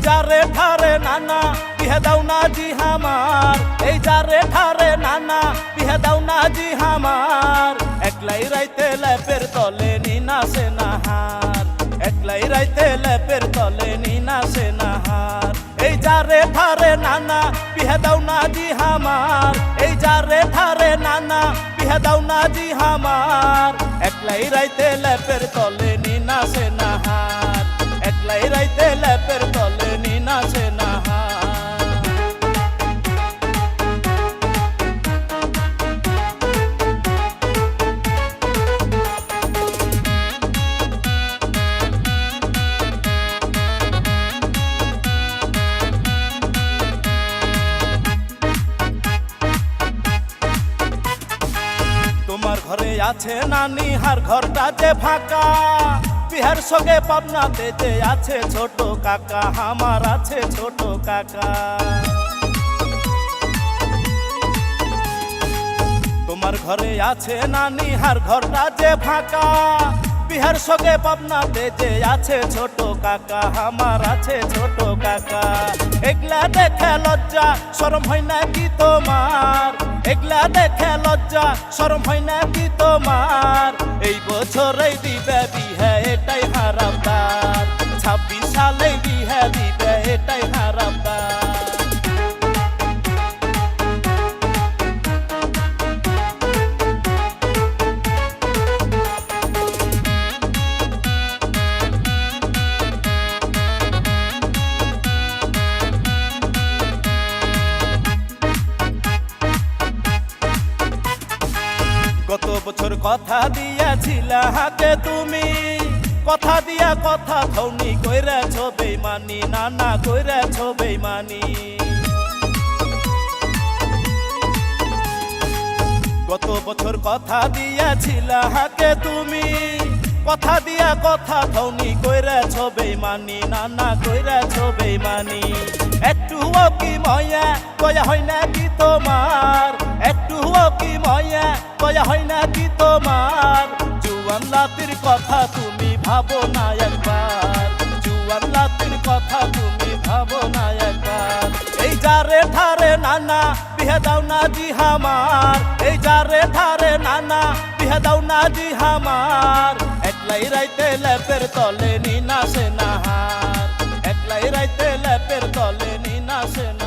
যারে ঠারে নানা বিহে দাও না জি হামার, এই যারে ঠারে নানা বিহে দাও না জি হামার। একলাই রাইতে লেপের তলে নিনা সে নাহার, একলাই রাইতে লেপের তলে নিনা সে নাহার। এই যারে ঠারে নানা বিহে দাও না জি হামার, এই যারে ঠারে নানা বিহে দাও না জি হামার। একলাই রাইতে লেপের তলে নিনা সে নাহার, একলাই রাইতে লেপের তলে নিনা সে নাহার। তোমার ঘরে আছে নানি হার ঘরটা যে ফাঁকা, বিহার সঙ্গে পাবনাতে যে আছে ছোট কাকা, আমার আছে ছোট কাকা। তোমার ঘরে আছে নানি হার ঘরটা যে ফাঁকা, বিহার সঙ্গে পাবনাতে যে আছে ছোট কাকা, আমার আছে ছোট কাকা। এগলা দেখে লজ্জা শরম হয় না কি তোমার, এগলা দেখে লজ্জা শরম হয় না কি তোমার। এই বছরেই দিবে বিহে এটাই হারামদার, 26 সালেই বিহে দিবে এটাই হারামদার। গত বছর কথা দিয়াছিলা হাতে তুমি, কথা দিয়া কথা ধৌনি কইরেছ বেইমানি, নানা কইরেছ বেইমানি। গত বছর কথা দিয়াছিলা হাতে তুমি, কথা দিয়া কথা ধৌনি কইরেছ বেইমানি, নানা কইরেছ বেইমানি। একটুও কি ময়া কয়া হয় না কি তোমার, একটুও কি ময়া কয়া হয় না কি তোমার। জুয়ান লাতির কথা তুমি ভাবো না একবার, জুয়ান লাতির কথা তুমি ভাবো না একবার। এই যারে ঠারে নানা বিহে দাও না জি হামার, এই যারে ঠারে নানা বিহে দাও না জি হামার। একলাই রাইতে লেপের তলে নিনা সে নাহার, একলাই রাইতে লেপের তলে নিনা সে না।